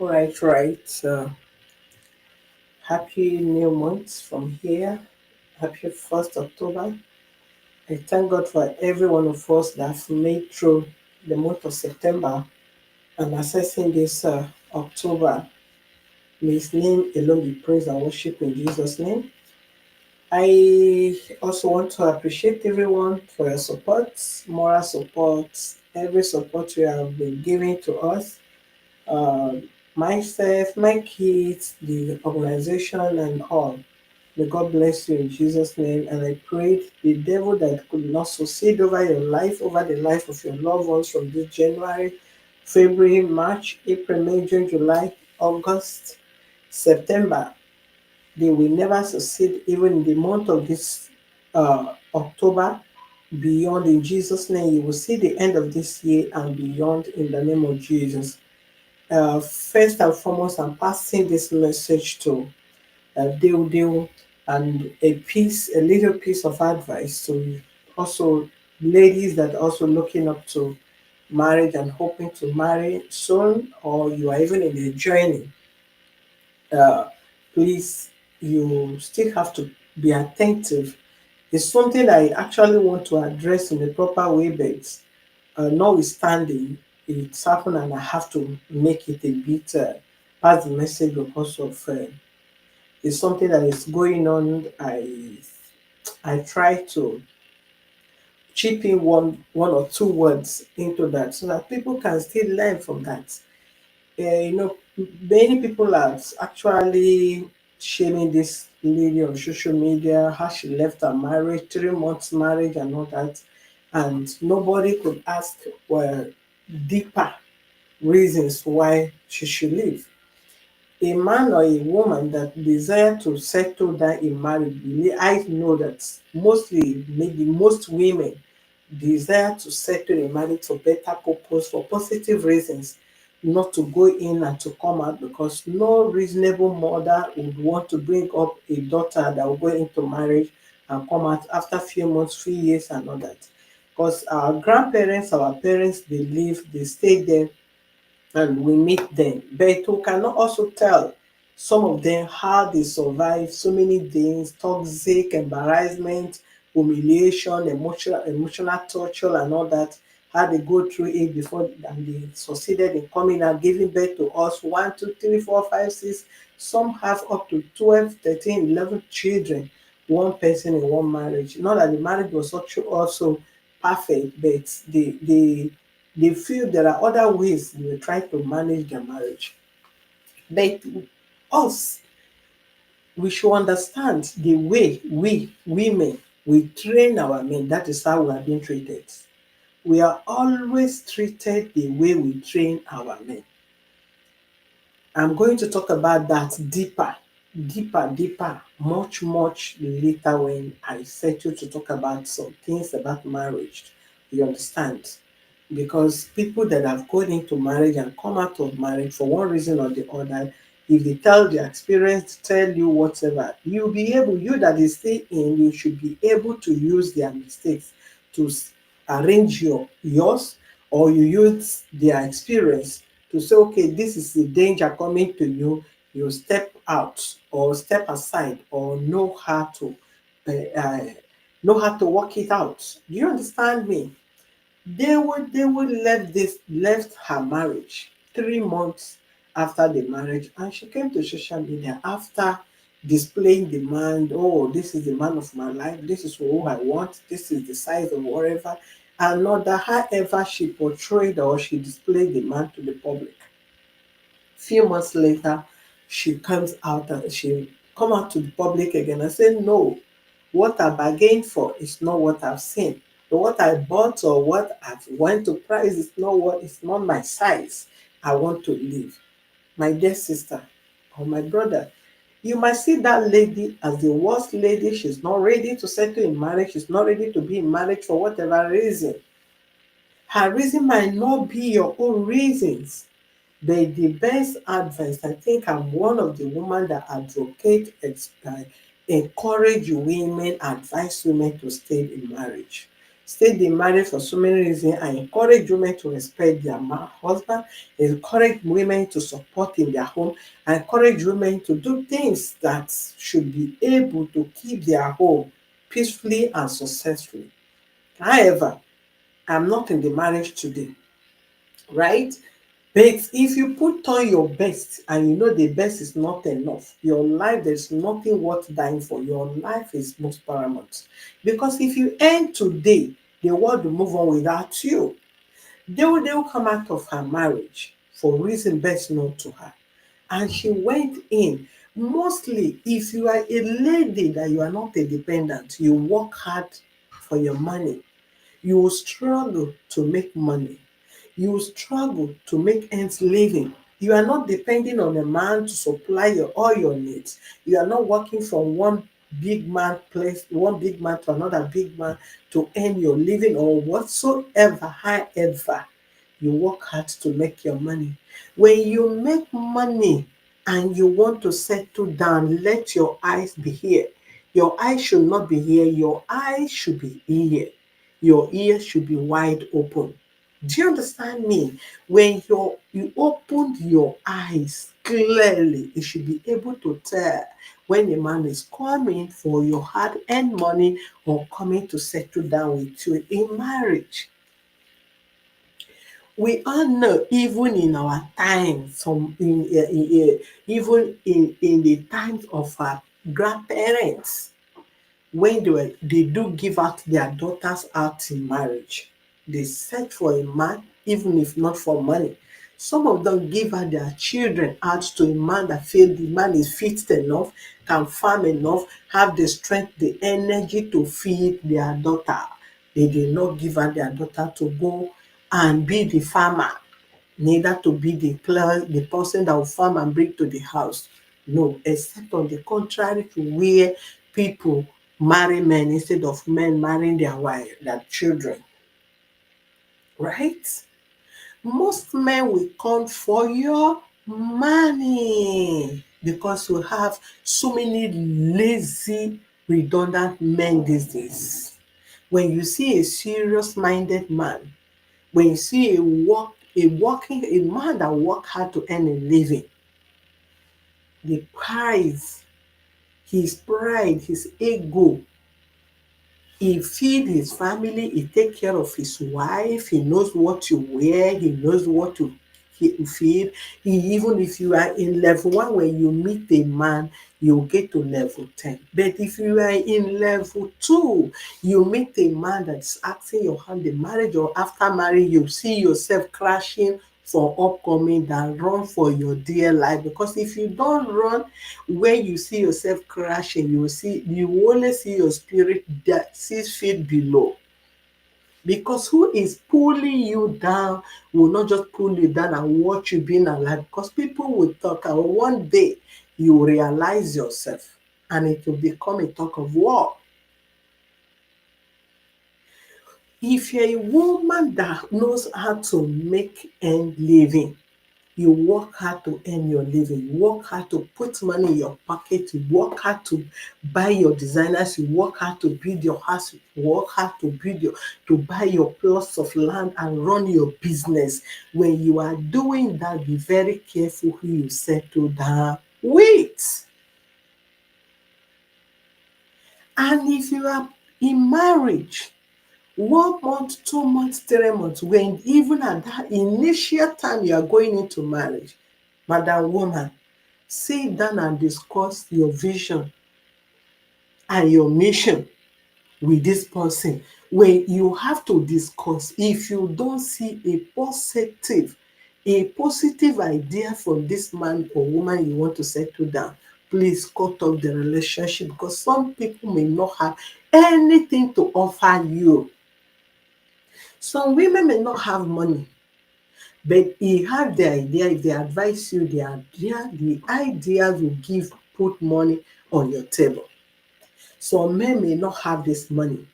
Right. Happy new month from here. Happy 1st October. I thank God for every one of us that have made through the month of September and accessing this October. May His name alone be praised and worship in Jesus' name. I also want to appreciate everyone for your support, moral support, every support you have been giving to us. Myself, my kids, the organization, and all. May God bless you in Jesus' name. And I pray the devil that could not succeed over your life, over the life of your loved ones from this January, February, March, April, May, June, July, August, September. They will never succeed even in the month of this October. Beyond in Jesus' name, you will see the end of this year and beyond in the name of Jesus. First and foremost, I'm passing this message to Dewudewu and a little piece of advice to also ladies that are also looking up to marriage and hoping to marry soon, or you are even in the journey. Uh, Please, you still have to be attentive. It's something I actually want to address in a proper way, but notwithstanding, it's happened and I have to make it a bit pass the message because of it's something that is going on. I try to chip in one or two words into that so that people can still learn from that. Many people are actually shaming this lady on social media, how she left her marriage, 3 months marriage, and all that, and nobody could ask well deeper reasons why she should leave. A man or a woman that desire to settle down in marriage, I know that mostly, maybe most women desire to settle in marriage for better purpose, for positive reasons, not to go in and to come out, because no reasonable mother would want to bring up a daughter that will go into marriage and come out after few months, few years and all that. Because our grandparents, our parents, they live, they stay there and we meet them. But we cannot also tell some of them how they survive so many things, toxic embarrassment, humiliation, emotional torture and all that, how they go through it before and they succeeded in coming out, giving birth to us 1, 2, 3, 4, 5, 6. Some have up to 12, 13, 11 children, one person in one marriage. Not that the marriage was also perfect, but they feel there are other ways they try to manage their marriage. But us, we should understand the way we women we train our men. That is how we are being treated. We are always treated the way we train our men. I'm going to talk about that deeper, much later when I settle to talk about some things about marriage. You understand? Because people that have gone into marriage and come out of marriage for one reason or the other, if they tell their experience, tell you whatever, you'll be able, you that is still in, you should be able to use their mistakes to arrange yours, or you use their experience to say, okay, this is the danger coming to you. You step out or step aside or uh, uh, know how to work it out. Do you understand me? They would left her marriage 3 months after the marriage, and she came to social media after displaying demand. Oh, this is the man of my life. This is who I want. This is the size of whatever. And not that however she portrayed or she displayed the man to the public. Few months later, she comes out and she come out to the public again and say, no, what I bargained for is not what I've seen. What I bought or what I've went to price is not what is not my size. I want to leave. My dear sister or my brother, you might see that lady as the worst lady. She's not ready to settle in marriage. She's not ready to be in marriage for whatever reason. Her reason might not be your own reasons. But the best advice, I think I'm one of the women that encourage women, advise women to stay in marriage. stay dey marry for so many reasons. I encourage women to respect their husband, encourage women to support in their home, I encourage women to do things that should be able to keep their home peacefully and successfully. However, I'm not in the marriage today, right? But if you put on your best and you know the best is not enough, your life, there's nothing worth dying for. Your life is most paramount. Because if you end today, the world will move on without you. They will come out of her marriage for reason best known to her. And she went in. Mostly, if you are a lady that you are not independent, you work hard for your money. You will struggle to make money. You will struggle to make ends living. You are not depending on a man to supply all your needs. You are not working from one big man to another big man to earn your living or whatsoever. However, you work hard to make your money. When you make money and you want to settle down, let your eyes be here. Your eyes should not be here. Your eyes should be here. Your ears should be wide open. Do you understand me? When you opened your eyes clearly, you should be able to tell when a man is coming for your hard-earned money or coming to settle down with you in marriage. We all know, even in our time, even in the times of our grandparents, when they do give out their daughters out in marriage, they search for a man, even if not for money. Some of them give out their children out to a man that feel the man is fit enough, can farm enough, have the strength, the energy to feed their daughter. They did not give out their daughter to go and be the farmer, neither to be the person that will farm and bring to the house. No, except on the contrary to where people marry men instead of men marrying their wife, their children, right? Most men will come for your money because we have so many lazy, redundant men these days. When you see a serious-minded man, when you see a man that work hard to earn a living, the pride, his ego, he feed his family, he take care of his wife, he knows what to wear, he knows what to feed. Even if you are in level 1, when you meet a man, you get to level 10. But if you are in level 2, you meet a man that's asking your hand in marriage, or after marriage, you see yourself crashing for upcoming, than run for your dear life. Because if you don't run, when you see yourself crashing, you will only see your spirit that 6 feet below. Because who is pulling you down will not just pull you down and watch you being alive, because people will talk, and one day you will realize yourself and it will become a talk of war. If you're a woman that knows how to make end living, you work hard to earn your living, you work hard to put money in your pocket, you work hard to buy your designers, you work hard to build your house, you work hard to buy your plots of land and run your business. When you are doing that, be very careful who you settle down with. And if you are in marriage, 1 month, 2 months, 3 months, when even at that initial time you are going into marriage, madam woman, sit down and discuss your vision and your mission with this person. When you have to discuss, if you don't see a positive idea from this man or woman you want to settle down, please cut off the relationship, because some people may not have anything to offer you. Some women may not have money, but he have the idea. If they advise you, the idea will put money on your table. Some men may not have this money,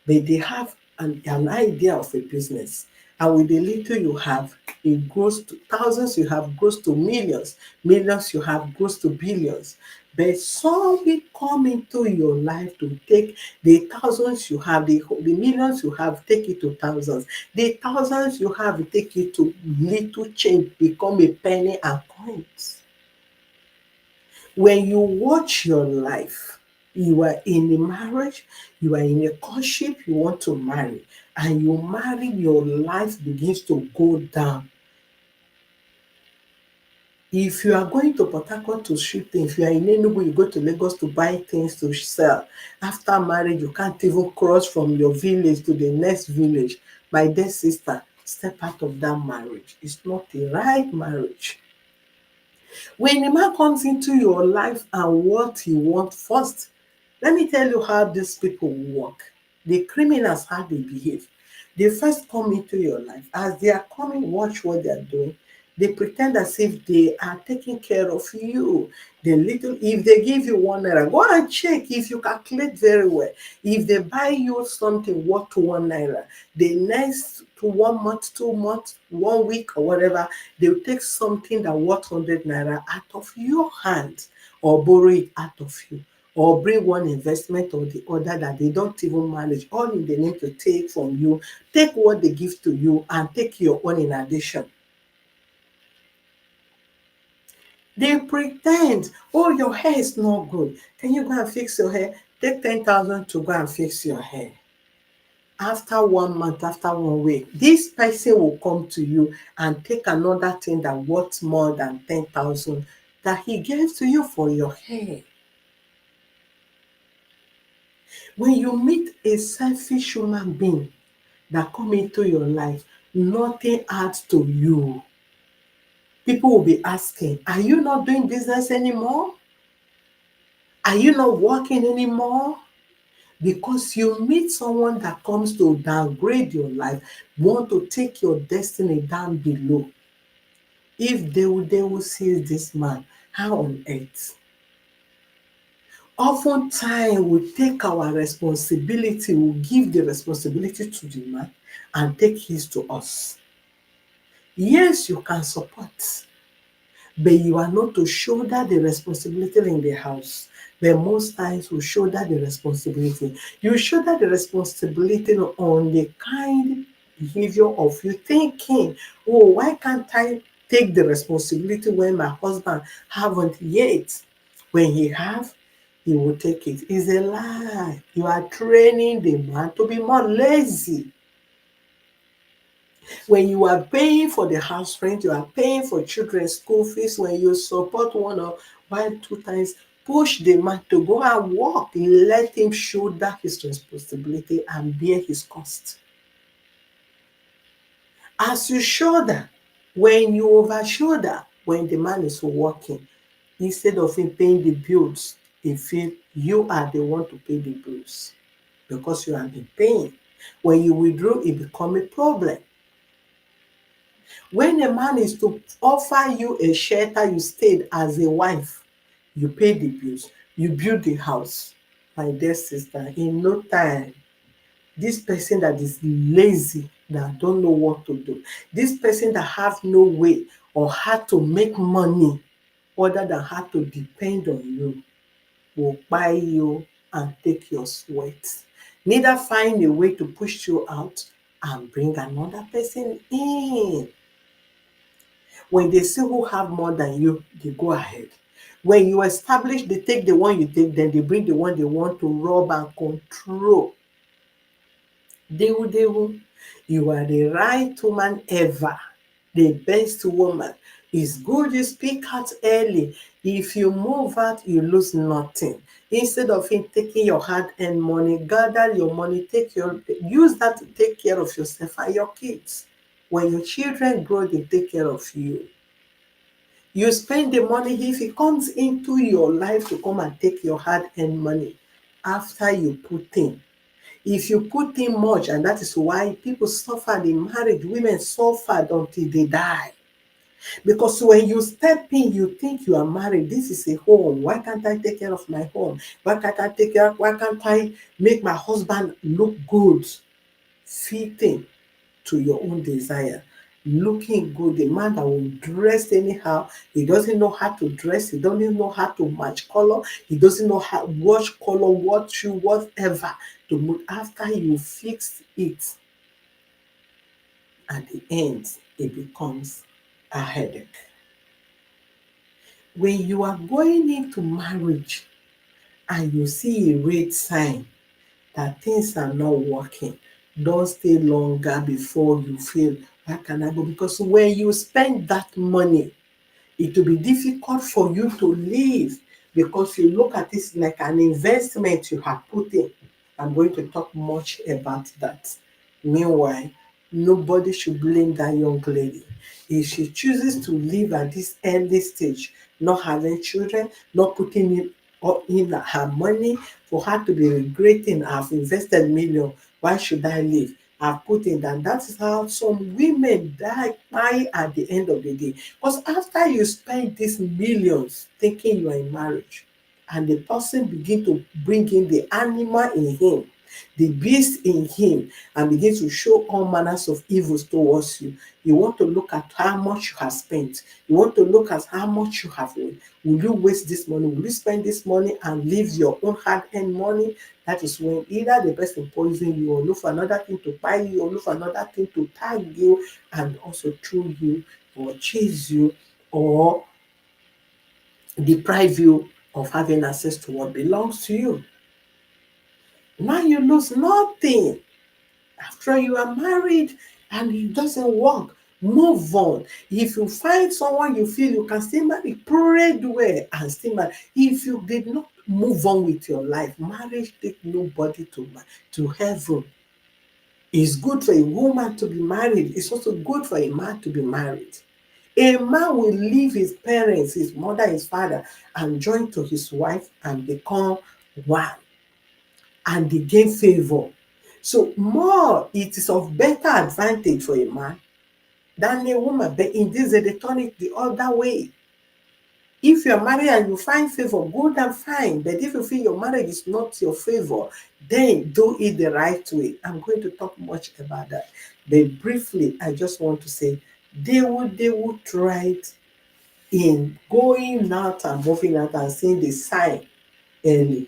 but they have an idea of a business. And with the little you have, it grows to thousands, you have grows to millions, millions you have grows to billions. But some will come into your life to take the thousands you have, the millions you have, take it to thousands. The thousands you have, take it to little change, become a penny and coins. When you watch your life, you are in a marriage, you are in a courtship, you want to marry, and you marry, your life begins to go down. If you are going to Port Harcourt to ship things, if you are in Enugu, you go to Lagos to buy things to sell. After marriage, you can't even cross from your village to the next village. My dear sister, step out of that marriage. It's not the right marriage. When a man comes into your life and what he wants first, let me tell you how these people work. The criminals, how they behave. They first come into your life. As they are coming, watch what they are doing. They pretend as if they are taking care of you. The little, if they give you 1 naira, go and check if you calculate very well. If they buy you something worth 1 naira, the next to 1 month, 2 months, 1 week, or whatever, they'll take something that worth 100 naira out of your hand, or borrow it out of you, or bring one investment or the other that they don't even manage, all in the name to take from you, take what they give to you and take your own in addition. They pretend, oh, your hair is not good. Can you go and fix your hair? Take 10,000 to go and fix your hair. After 1 month, after 1 week, this person will come to you and take another thing that worth more than 10,000 that he gave to you for your hair. When you meet a selfish human being that come into your life, nothing adds to you. People will be asking, are you not doing business anymore? Are you not working anymore? Because you meet someone that comes to downgrade your life, want to take your destiny down below. If Dewudewu sees this man, how on earth? Oftentimes we take our responsibility, we give the responsibility to the man and take his to us. Yes, you can support, but you are not to shoulder the responsibility in the house. But most times we shoulder the responsibility. You shoulder the responsibility on the kind behavior of you thinking, oh, why can't I take the responsibility when my husband haven't yet? When he have, he will take it. It's a lie. You are training the man to be more lazy. When you are paying for the house rent, you are paying for children's school fees, when you support one or one, 2 times, push the man to go and work. Let him shoulder his responsibility and bear his cost. As you shoulder, when you over shoulder, when the man is working, instead of him paying the bills, he feel you are the one to pay the bills because you have been paying. When you withdraw, it become a problem. When a man is to offer you a shelter, you stayed as a wife, you pay the bills, you build the house. My dear sister, in no time, this person that is lazy, that don't know what to do, this person that have no way or how to make money other than how to depend on you, will buy you and take your sweat. Neither find a way to push you out and bring another person in. When they see who have more than you, they go ahead. When you establish, they take the one you take, then they bring the one they want to rob and control. Dewudewu, you are the right woman ever, the best woman. It's good you speak out early. If you move out, you lose nothing. Instead of him taking your hard-earned money, gather your money, use that to take care of yourself and your kids. When your children grow, they take care of you. You spend the money. If he comes into your life to come and take your hard-earned money after you put in, if you put in much, and that is why people suffer in marriage, women suffered until they die. Because when you step in, you think you are married. This is a home. Why can't I take care of my home? Why can't I make my husband look good? Fitting to your own desire. looking good, the man that will dress anyhow. He doesn't know how to dress, he doesn't know how to match color, he doesn't know how watch color, what shoe, whatever to move. After you fix it, at the end, it becomes a headache. When you are going into marriage and you see a red sign that things are not working, don't stay longer before you feel, where can I go? Because when you spend that money, it will be difficult for you to leave, because you look at this like an investment you have put in. I'm going to talk much about that. Meanwhile, nobody should blame that young lady. If she chooses to live at this early stage, not having children, not putting in her money, for her to be regretting, I've invested million, why should I leave? I've put in that. That is how some women die at the end of the day. Because after you spend these millions thinking you are in marriage, and the person begin to bring in the animal in him, the beast in him, and begin to show all manners of evils towards you, you want to look at how much you have spent. You want to look at how much you have won. Will you waste this money? Will you spend this money and leave your own hard-earned money? That is when either the person poison you, or look for another thing to buy you, or look for another thing to tag you and also throw you, or chase you, or deprive you of having access to what belongs to you. Now you lose nothing. After you are married and it doesn't work, move on. If you find someone you feel you can still marry, pray well and still marry. If you did not move on with your life, marriage take nobody to heaven. It's good for a woman to be married. It's also good for a man to be married. A man will leave his parents, his mother, his father, and join to his wife and become one, and they gain favor. So more, it is of better advantage for a man than a woman. But in this, they turn it the other way. If you're married and you find favor, good and fine. But if you feel your marriage is not your favor, then do it the right way. I'm going to talk much about that. But briefly, I just want to say they would try in going out and moving out and seeing the sign early.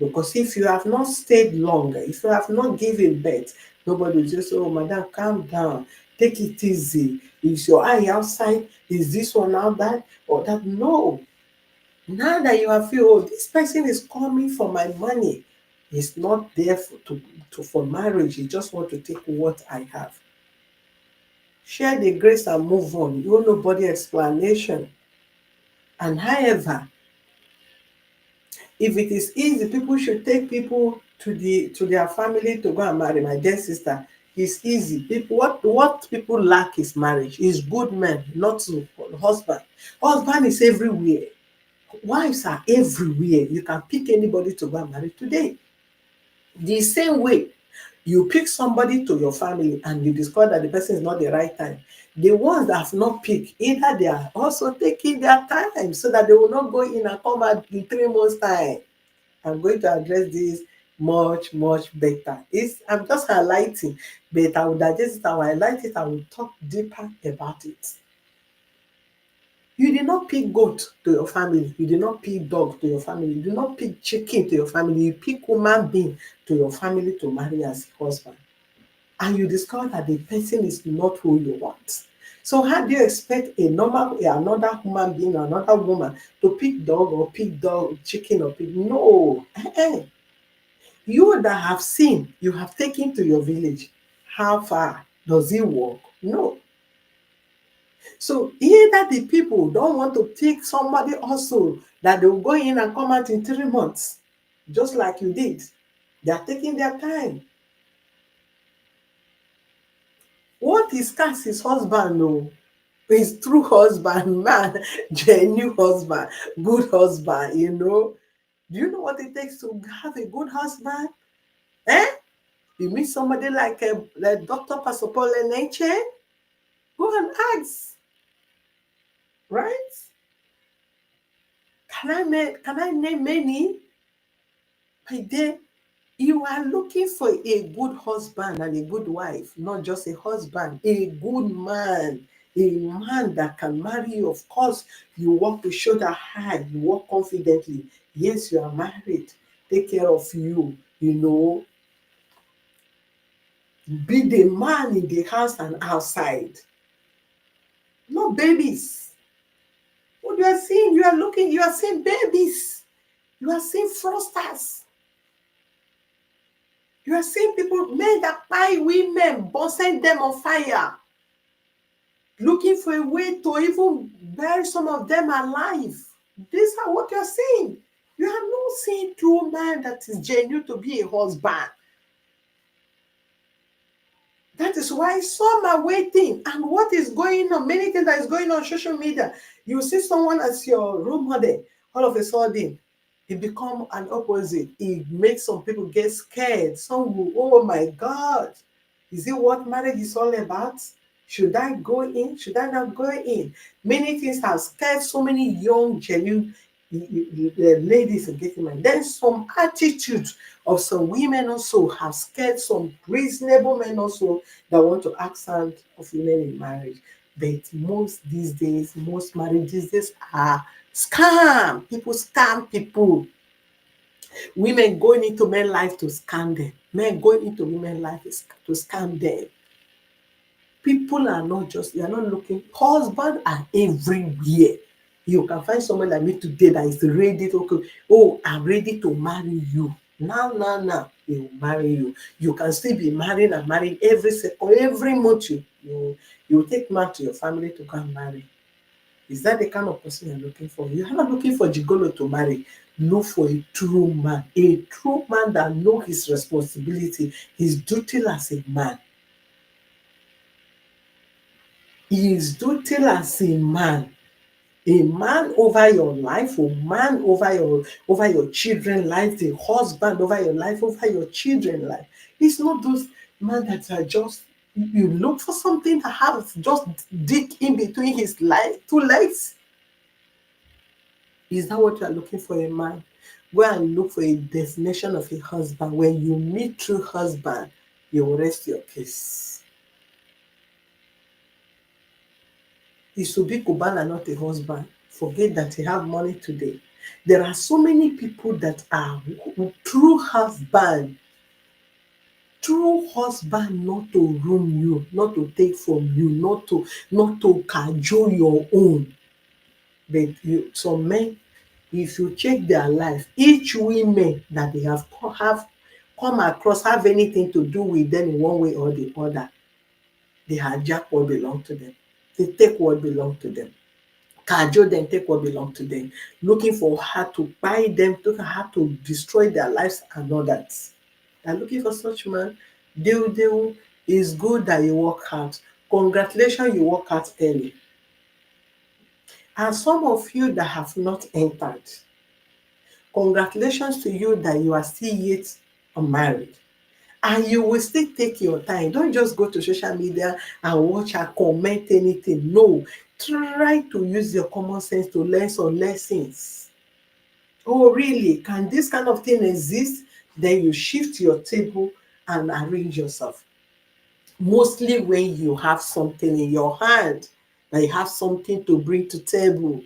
Because if you have not stayed longer, if you have not given birth, nobody will just say, oh, madam, calm down, take it easy. Is your eye outside? Is this one out that or that? No. Now that you have feel, oh, this person is coming for my money. It's not there for marriage. He just want to take what I have. Share the grace and move on. You owe nobody explanation. And however, if it is easy, people should take people to their family to go and marry. My dear sister, it's easy. People, what people lack is marriage. Is good men, not husband. Husband is everywhere. Wives are everywhere. You can pick anybody to go and marry today. The same way you pick somebody to your family and you discover that the person is not the right time. The ones that have not picked, either they are also taking their time so that they will not go in and come out in 3 months' time. I'm going to address this much, much better. I'm just highlighting, but I will digest it, I will highlight it, I will talk deeper about it. You did not pick goat to your family. You did not pick dog to your family. You did not pick chicken to your family. You pick human being to your family to marry as a husband. And you discover that the person is not who you want. So how do you expect another human being, another woman to pick dog, chicken or pig? No. You that have seen, you have taken to your village. How far does it work? No. So either the people don't want to take somebody also that they will go in and come out in 3 months, just like you did. They are taking their time. What is cast is husband, no. His true husband, man, genuine husband, good husband. Do you know what it takes to have a good husband? Eh? You meet somebody like Dr. Pastor Paul Eneche? Go and ask, right? Can I name many? My dear, You are looking for a good husband and a good wife, not just a husband, a good man, a man that can marry you. Of course, you walk with shoulder high, you walk confidently. Yes, you are married. Take care of you, be the man in the house and outside. No babies. What you are seeing, you are seeing babies. You are seeing fraudsters. You are seeing people, men that buy women, send them on fire, looking for a way to even bury some of them alive. These are what you're seeing. You are not seeing true man that is genuine to be a husband. That is why some are waiting. And what is going on? Many things that is going on social media. You see someone as your role model, all of a sudden, it become an opposite. It makes some people get scared. Some will, oh my God, is it what marriage is all about? Should I go in? Should I not go in? Many things have scared so many young, genuine ladies in getting married. Then some attitude of some women also have scared some reasonable men also that want to ask hand of women in marriage. But most these days, most marriages these days are scam. People scam people. Women going into men's life to scam them. Men going into women's life to scam them. People are not just, you are not looking, husbands are everywhere. You can find someone like me today that is ready to, okay, oh, I'm ready to marry you. Now, he will marry you. You can still be marrying and marrying every second, every month you take man to your family to come marry. Is that the kind of person you're looking for? You're not looking for gigolo to marry. Look for a true man that knows his responsibility, his duty as a man. He is duty as a man over your life, a man over your children life, the husband over your life, over your children life. It's not those men that are just, you look for something that has just dig in between his two legs. Is that what you are looking for a man? Go and look for a definition of a husband. When you meet true husband, you will rest your case. He should be Cubana, not a husband. Forget that he have money today. There are so many people that are true husband, not to ruin you, not to take from you, not to cajole your own. But some men, if you check their life, each women that they have come across have anything to do with them in one way or the other, they hijack what belong to them. They take what belong to them. Cajole them, take what belong to them, looking for how to buy them, looking how to destroy their lives and all that. They're looking for such man. Dewudewu, is good that you work hard. Congratulations, you work out early. And some of you that have not entered, congratulations to you that you are still yet unmarried. And you will still take your time. Don't just go to social media and watch her comment anything. No, try to use your common sense to learn some lessons. Oh, really? Can this kind of thing exist? Then you shift your table and arrange yourself. Mostly when you have something in your hand, that you have something to bring to table.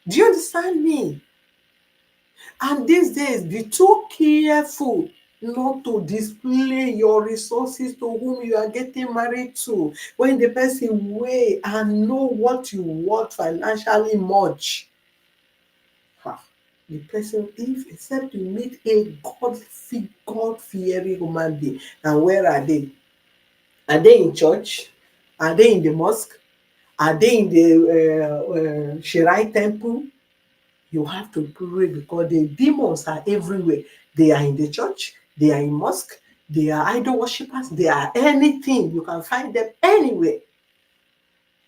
Do you understand me? And these days, be too careful not to display your resources to whom you are getting married to. When the person weigh and know what you want financially much, the person, if except you meet a God-fearing human being, and where are they? Are they in church? Are they in the mosque? Are they in the Shirai temple? You have to pray, because the demons are everywhere. They are in the church, they are in mosque, they are idol worshippers, they are anything. You can find them anywhere.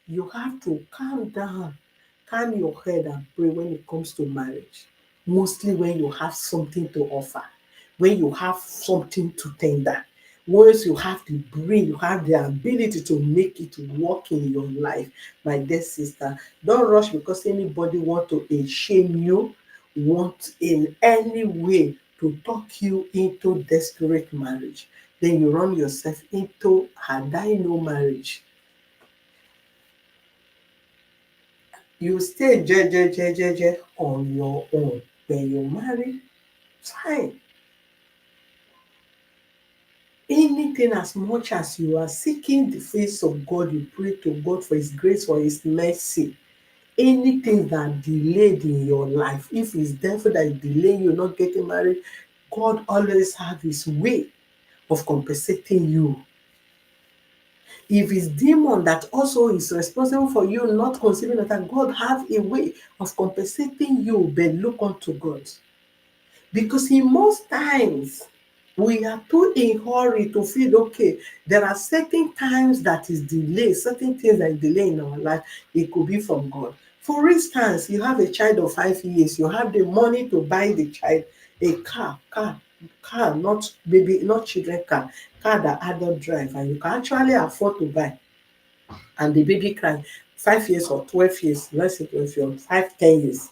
You have to calm down, calm your head and pray when it comes to marriage. Mostly when you have something to offer, when you have something to tender. Once you have the brain, you have the ability to make it work in your life. My dear sister, don't rush because anybody want to shame you, want in any way to talk you into desperate marriage. Then you run yourself into had I no marriage. You stay jeje on your own. When you marry, fine. Anything as much as you are seeking the face of God, you pray to God for His grace, for His mercy. Anything that delayed in your life, if it's devil that is delaying you not getting married, God always have His way of compensating you. If it's demon that also is responsible for you not conceiving that, God have a way of compensating you, but look unto God. Because in most times, we are too in hurry to feel okay. There are certain times that is delay, certain things that is delay in our life. It could be from God. For instance, you have a child of 5 years, you have the money to buy the child a car, not baby, not children car that adult drive, and you can actually afford to buy. And the baby cry 5 years or 12 years, let's say if you're 5, 10 years,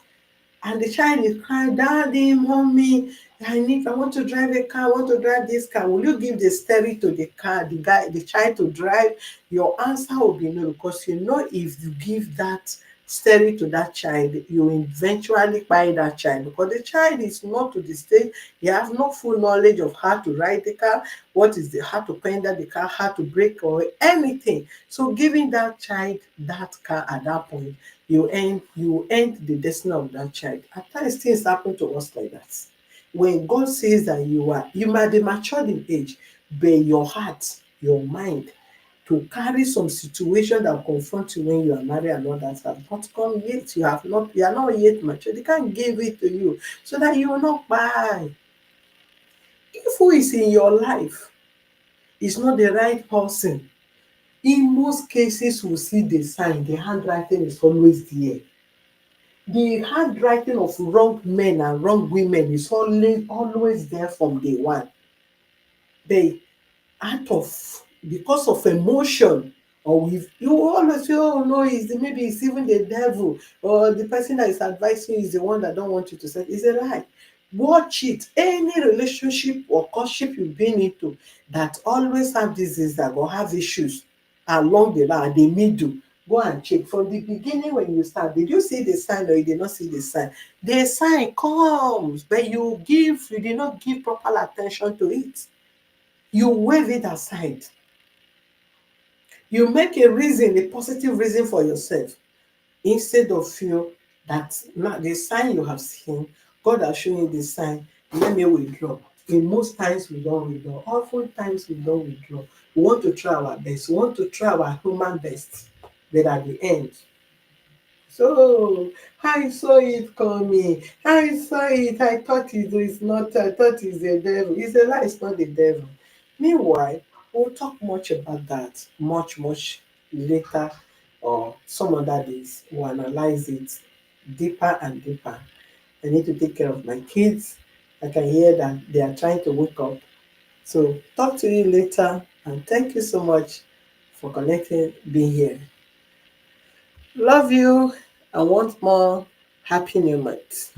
and the child is crying, "Daddy, mommy, I want to drive a car, I want to drive this car. Will you give the steering to the car, the child to drive?" Your answer will be no, because you know if you give that steering to that child, you eventually buy that child, because the child is not to the stage, he has no full knowledge of how to ride the car, how to pedal the car, how to brake or anything. So giving that child that car at that point, you end the destiny of that child. At times things happen to us like that. When God says that you might be matured in age, but your heart, your mind, to carry some situation that will confront you when you are married and all that have not come yet. You are not yet mature. They can't give it to you so that you will not buy. If who is in your life is not the right person, in most cases we see the sign, the handwriting is always there. The handwriting of wrong men and wrong women is always there from day one. They out of because of emotion, or with you always feel, oh no, maybe it's even the devil, or the person that is advising you is the one that don't want you to say. It's a lie. Watch it. Any relationship or courtship you've been into that always have disease that will have issues along the line, the middle, go and check from the beginning. When you start, did you see the sign or you did not see the sign? The sign comes, but you did not give proper attention to it. You wave it aside. You make a positive reason for yourself, instead of feel that now the sign you have seen, God has shown you the sign, let me withdraw. In most times we don't withdraw. Often times we don't withdraw. We want to try our best. We want to try our human best. But at the end, so I saw it coming. I saw it. I thought it is not. I thought it's the devil. It's a lie. It's not the devil. Meanwhile, we'll talk much about that much later or some other days. We'll analyze it deeper and deeper. I need to take care of my kids. I can hear that they are trying to wake up. So talk to you later, and thank you so much for connecting, being here. Love you and want more. Happy New Month.